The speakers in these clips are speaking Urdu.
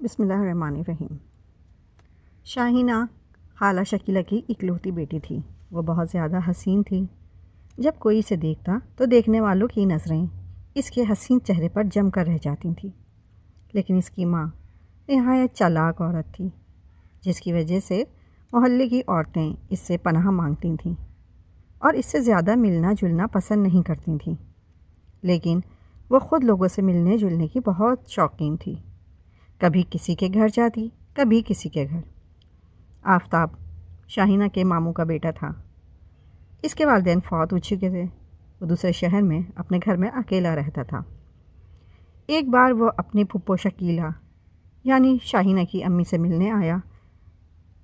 بسم اللہ الرحمن الرحیم۔ شاہینہ خالہ شکیلہ کی اکلوتی بیٹی تھی۔ وہ بہت زیادہ حسین تھی۔ جب کوئی اسے دیکھتا تو دیکھنے والوں کی نظریں اس کے حسین چہرے پر جم کر رہ جاتی تھیں، لیکن اس کی ماں نہایت چالاک عورت تھی، جس کی وجہ سے محلے کی عورتیں اس سے پناہ مانگتی تھیں اور اس سے زیادہ ملنا جلنا پسند نہیں کرتی تھیں، لیکن وہ خود لوگوں سے ملنے جلنے کی بہت شوقین تھی۔ کبھی کسی کے گھر جاتی، کبھی کسی کے گھر۔ آفتاب شاہینہ کے ماموں کا بیٹا تھا۔ اس کے والدین فوت ہو چکے تھے۔ وہ دوسرے شہر میں اپنے گھر میں اکیلا رہتا تھا۔ ایک بار وہ اپنی پھپھو شکیلہ یعنی شاہینہ کی امی سے ملنے آیا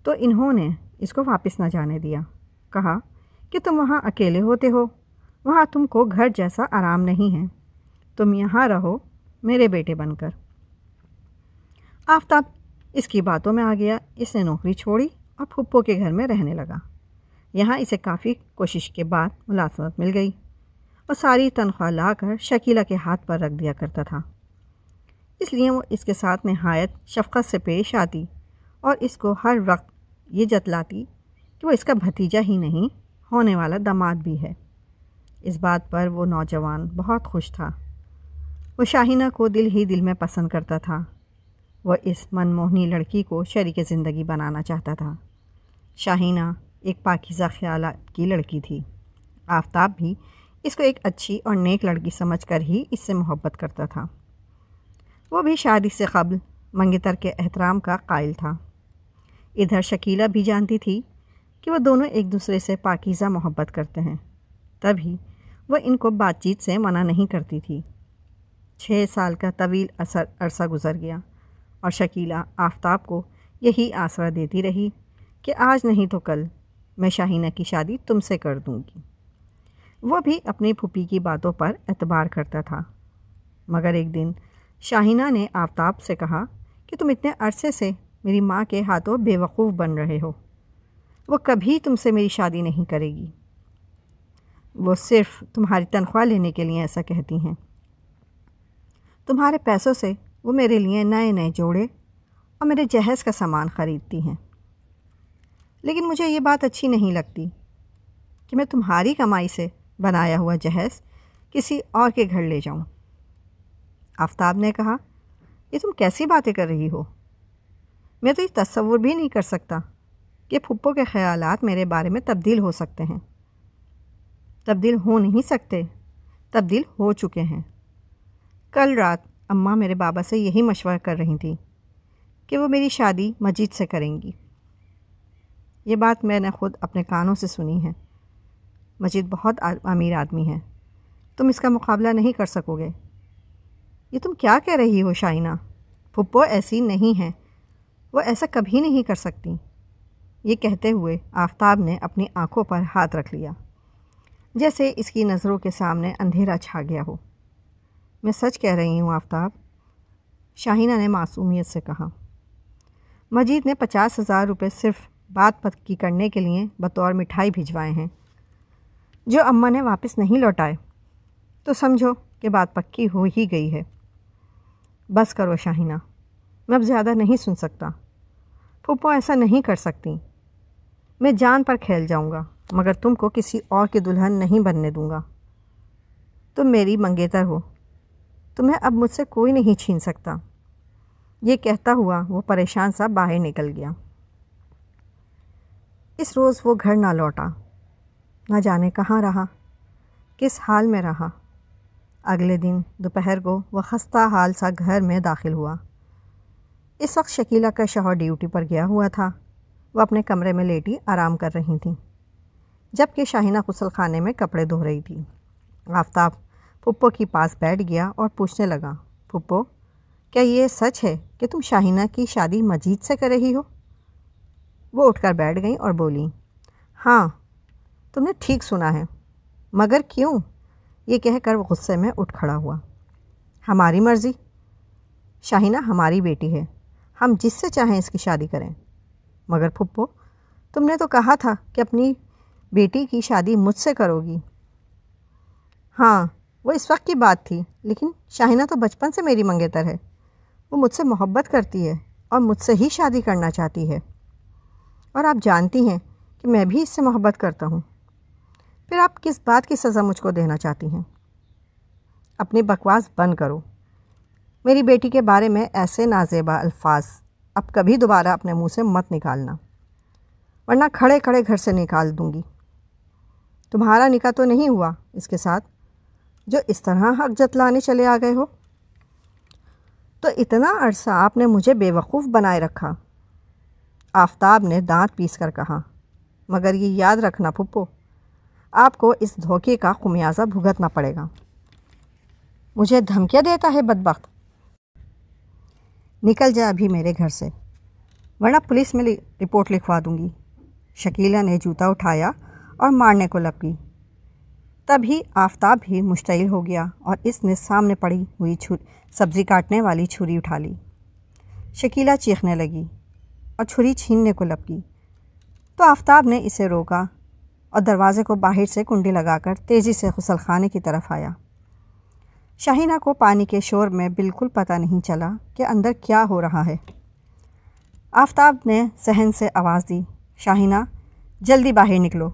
تو انہوں نے اس کو واپس نہ جانے دیا۔ کہا کہ تم وہاں اکیلے ہوتے ہو، وہاں تم کو گھر جیسا آرام نہیں ہے، تم یہاں رہو میرے بیٹے بن کر۔ آفتاب اس کی باتوں میں آ گیا۔ اس نے نوکری چھوڑی اور پھپھو کے گھر میں رہنے لگا۔ یہاں اسے کافی کوشش کے بعد ملازمت مل گئی اور ساری تنخواہ لا کر شکیلہ کے ہاتھ پر رکھ دیا کرتا تھا۔ اس لیے وہ اس کے ساتھ نہایت شفقت سے پیش آتی اور اس کو ہر وقت یہ جتلاتی کہ وہ اس کا بھتیجا ہی نہیں، ہونے والا داماد بھی ہے۔ اس بات پر وہ نوجوان بہت خوش تھا۔ وہ شاہینہ کو دل ہی دل میں پسند کرتا تھا۔ وہ اس من موہنی لڑکی کو شریک زندگی بنانا چاہتا تھا۔ شاہینہ ایک پاکیزہ خیالات کی لڑکی تھی۔ آفتاب بھی اس کو ایک اچھی اور نیک لڑکی سمجھ کر ہی اس سے محبت کرتا تھا۔ وہ بھی شادی سے قبل منگتر کے احترام کا قائل تھا۔ ادھر شکیلہ بھی جانتی تھی کہ وہ دونوں ایک دوسرے سے پاکیزہ محبت کرتے ہیں، تبھی وہ ان کو بات چیت سے منع نہیں کرتی تھی۔ 6 سال کا طویل عرصہ گزر گیا اور شکیلہ آفتاب کو یہی آسرا دیتی رہی کہ آج نہیں تو کل میں شاہینہ کی شادی تم سے کر دوں گی۔ وہ بھی اپنی پھوپھی کی باتوں پر اعتبار کرتا تھا، مگر ایک دن شاہینہ نے آفتاب سے کہا کہ تم اتنے عرصے سے میری ماں کے ہاتھوں بے وقوف بن رہے ہو، وہ کبھی تم سے میری شادی نہیں کرے گی، وہ صرف تمہاری تنخواہ لینے کے لیے ایسا کہتی ہیں۔ تمہارے پیسوں سے وہ میرے لیے نئے نئے جوڑے اور میرے جہیز کا سامان خریدتی ہیں، لیکن مجھے یہ بات اچھی نہیں لگتی کہ میں تمہاری کمائی سے بنایا ہوا جہیز کسی اور کے گھر لے جاؤں۔ آفتاب نے کہا، یہ تم کیسی باتیں کر رہی ہو؟ میں تو یہ تصور بھی نہیں کر سکتا کہ پھپھو کے خیالات میرے بارے میں تبدیل ہو سکتے ہیں۔ تبدیل ہو نہیں سکتے، تبدیل ہو چکے ہیں۔ کل رات اماں میرے بابا سے یہی مشورہ کر رہی تھی کہ وہ میری شادی مجید سے کریں گی۔ یہ بات میں نے خود اپنے کانوں سے سنی ہے۔ مجید بہت امیر آدمی ہے، تم اس کا مقابلہ نہیں کر سکو گے۔ یہ تم کیا کہہ رہی ہو شاہینہ؟ پھپھو ایسی نہیں ہیں، وہ ایسا کبھی نہیں کر سکتی۔ یہ کہتے ہوئے آفتاب نے اپنی آنکھوں پر ہاتھ رکھ لیا، جیسے اس کی نظروں کے سامنے اندھیرا چھا گیا ہو۔ میں سچ کہہ رہی ہوں آفتاب، شاہینہ نے معصومیت سے کہا۔ مجید نے 50,000 روپے صرف بات پکی کرنے کے لیے بطور مٹھائی بھجوائے ہیں، جو اماں نے واپس نہیں لوٹائے، تو سمجھو کہ بات پکی ہو ہی گئی ہے۔ بس کرو شاہینہ، میں اب زیادہ نہیں سن سکتا۔ پھپھو ایسا نہیں کر سکتی۔ میں جان پر کھیل جاؤں گا مگر تم کو کسی اور کی دلہن نہیں بننے دوں گا۔ تم میری منگیتر ہو، تمہیں اب مجھ سے کوئی نہیں چھین سکتا۔ یہ کہتا ہوا وہ پریشان سا باہر نکل گیا۔ اس روز وہ گھر نہ لوٹا، نہ جانے کہاں رہا، کس حال میں رہا۔ اگلے دن دوپہر کو وہ خستہ حال سا گھر میں داخل ہوا۔ اس وقت شکیلہ کا شوہر ڈیوٹی پر گیا ہوا تھا۔ وہ اپنے کمرے میں لیٹی آرام کر رہی تھیں، جبکہ شاہینہ غسل خانے میں کپڑے دھو رہی تھی۔ آفتاب پھپھو کے پاس بیٹھ گیا اور پوچھنے لگا، پھپھو، کیا یہ سچ ہے کہ تم شاہینہ کی شادی مجید سے کر رہی ہو؟ وہ اٹھ کر بیٹھ گئیں اور بولی، ہاں تم نے ٹھیک سنا ہے، مگر کیوں؟ یہ کہہ کر وہ غصے میں اٹھ کھڑا ہوا۔ ہماری مرضی، شاہینہ ہماری بیٹی ہے، ہم جس سے چاہیں اس کی شادی کریں۔ مگر پھپھو، تم نے تو کہا تھا کہ اپنی بیٹی کی شادی مجھ سے کرو گی۔ ہاں وہ اس وقت کی بات تھی، لیکن شاہینہ تو بچپن سے میری منگیتر ہے، وہ مجھ سے محبت کرتی ہے، اور مجھ سے ہی شادی کرنا چاہتی ہے، اور آپ جانتی ہیں کہ میں بھی اس سے محبت کرتا ہوں، پھر آپ کس بات کی سزا مجھ کو دینا چاہتی ہیں؟ اپنی بکواس بند کرو۔ میری بیٹی کے بارے میں ایسے نازیبا الفاظ اب کبھی دوبارہ اپنے منہ سے مت نکالنا، ورنہ کھڑے کھڑے گھر سے نکال دوں گی۔ تمہارا نکاح تو نہیں ہوا اس کے ساتھ جو اس طرح حق جتلانے چلے آ گئے ہو؟ تو اتنا عرصہ آپ نے مجھے بے وقوف بنائے رکھا، آفتاب نے دانت پیس کر کہا، مگر یہ یاد رکھنا پھپھو، آپ کو اس دھوکے کا خمیازہ بھگتنا پڑے گا۔ مجھے دھمکیاں دیتا ہے بدبخت؟ نکل جا ابھی میرے گھر سے، ورنہ پولیس میں رپورٹ لکھوا دوں گی۔ شکیلہ نے جوتا اٹھایا اور مارنے کو لگ گئی۔ تبھی آفتاب بھی مشتعل ہو گیا اور اس نے سامنے پڑی ہوئی سبزی کاٹنے والی چھری اٹھا لی۔ شکیلہ چیخنے لگی اور چھری چھیننے کو لگ گئی، تو آفتاب نے اسے روکا اور دروازے کو باہر سے کنڈی لگا کر تیزی سے غسل خانے کی طرف آیا۔ شاہینہ کو پانی کے شور میں بالکل پتہ نہیں چلا کہ اندر کیا ہو رہا ہے۔ آفتاب نے صحن سے آواز دی، شاہینہ جلدی باہر نکلو،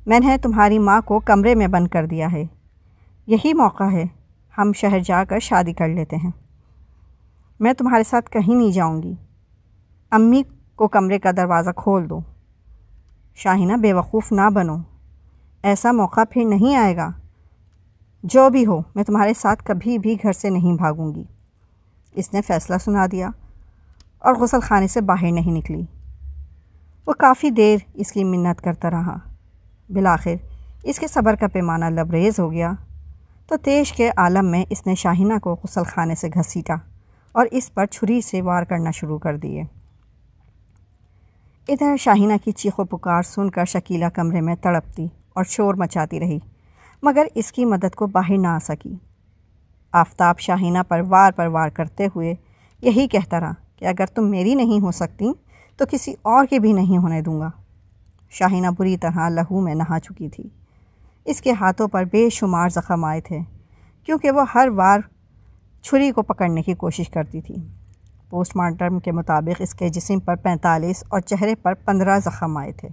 میں نے تمہاری ماں کو کمرے میں بند کر دیا ہے، یہی موقع ہے، ہم شہر جا کر شادی کر لیتے ہیں، میں تمہارے ساتھ کہیں نہیں جاؤں گی، امی کو کمرے کا دروازہ کھول دو۔ شاہینہ بے وقوف نہ بنو، ایسا موقع پھر نہیں آئے گا، جو بھی ہو میں تمہارے ساتھ کبھی بھی گھر سے نہیں بھاگوں گی۔ اس نے فیصلہ سنا دیا اور غسل خانے سے باہر نہیں نکلی۔ وہ کافی دیر اس کی منت کرتا رہا، بالآخر اس کے صبر کا پیمانہ لبریز ہو گیا، تو تیش کے عالم میں اس نے شاہینہ کو غسل خانے سے گھسیٹا اور اس پر چھری سے وار کرنا شروع کر دیے۔ ادھر شاہینہ کی چیخ و پکار سن کر شکیلہ کمرے میں تڑپتی اور شور مچاتی رہی، مگر اس کی مدد کو باہر نہ آ سکی۔ آفتاب شاہینہ پر وار کرتے ہوئے یہی کہتا رہا کہ اگر تم میری نہیں ہو سکتی تو کسی اور کی بھی نہیں ہونے دوں گا۔ شاہینہ بری طرح لہو میں نہا چکی تھی، اس کے ہاتھوں پر بے شمار زخم آئے تھے، کیونکہ وہ ہر بار چھری کو پکڑنے کی کوشش کرتی تھی۔ پوسٹ مارٹم کے مطابق اس کے جسم پر 45 اور چہرے پر 15 زخم آئے تھے،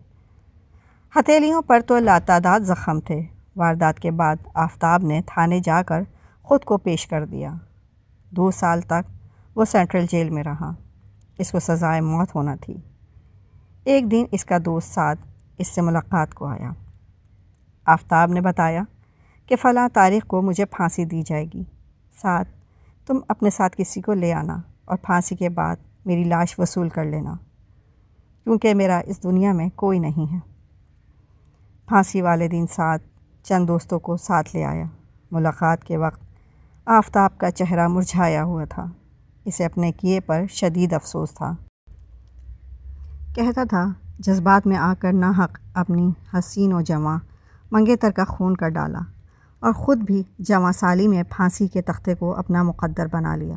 ہتھیلیوں پر تو لاتعداد زخم تھے۔ واردات کے بعد آفتاب نے تھانے جا کر خود کو پیش کر دیا۔ 2 سال تک وہ سینٹرل جیل میں رہا، اس کو سزائے موت ہونا تھی۔ ایک دن اس کا دوست سعد اس سے ملاقات کو آیا۔ آفتاب نے بتایا کہ فلاں تاریخ کو مجھے پھانسی دی جائے گی، سعد تم اپنے ساتھ کسی کو لے آنا اور پھانسی کے بعد میری لاش وصول کر لینا، کیونکہ میرا اس دنیا میں کوئی نہیں ہے۔ پھانسی والے دن سعد چند دوستوں کو ساتھ لے آیا۔ ملاقات کے وقت آفتاب کا چہرہ مرجھایا ہوا تھا، اسے اپنے کیے پر شدید افسوس تھا۔ کہتا تھا جذبات میں آ کر ناحق اپنی حسین و جواں منگیتر کا خون کر ڈالا اور خود بھی جواں سالی میں پھانسی کے تختے کو اپنا مقدر بنا لیا۔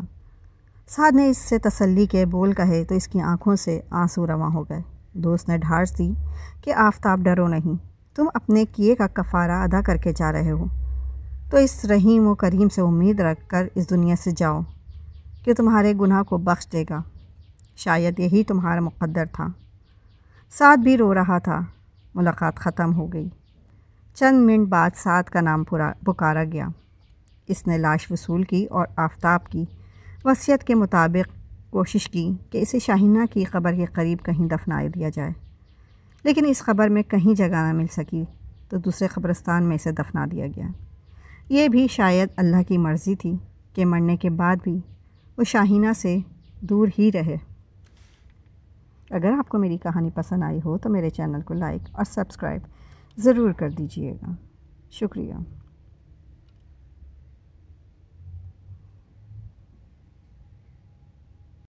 سعد نے اس سے تسلی کے بول کہے تو اس کی آنکھوں سے آنسو رواں ہو گئے۔ دوست نے ڈھارس دی کہ آفتاب ڈرو نہیں، تم اپنے کیے کا کفارہ ادا کر کے جا رہے ہو، تو اس رحیم و کریم سے امید رکھ کر اس دنیا سے جاؤ کہ تمہارے گناہ کو بخش دے گا، شاید یہی تمہارا مقدر تھا۔ سعد بھی رو رہا تھا۔ ملاقات ختم ہو گئی۔ چند منٹ بعد سعد کا نام پکارا گیا۔ اس نے لاش وصول کی اور آفتاب کی وصیت کے مطابق کوشش کی کہ اسے شاہینہ کی قبر کے قریب کہیں دفنا دیا جائے، لیکن اس قبر میں کہیں جگہ نہ مل سکی تو دوسرے قبرستان میں اسے دفنا دیا گیا۔ یہ بھی شاید اللہ کی مرضی تھی کہ مرنے کے بعد بھی وہ شاہینہ سے دور ہی رہے۔ اگر آپ کو میری کہانی پسند آئی ہو تو میرے چینل کو لائک اور سبسکرائب ضرور کر دیجیے گا۔ شکریہ۔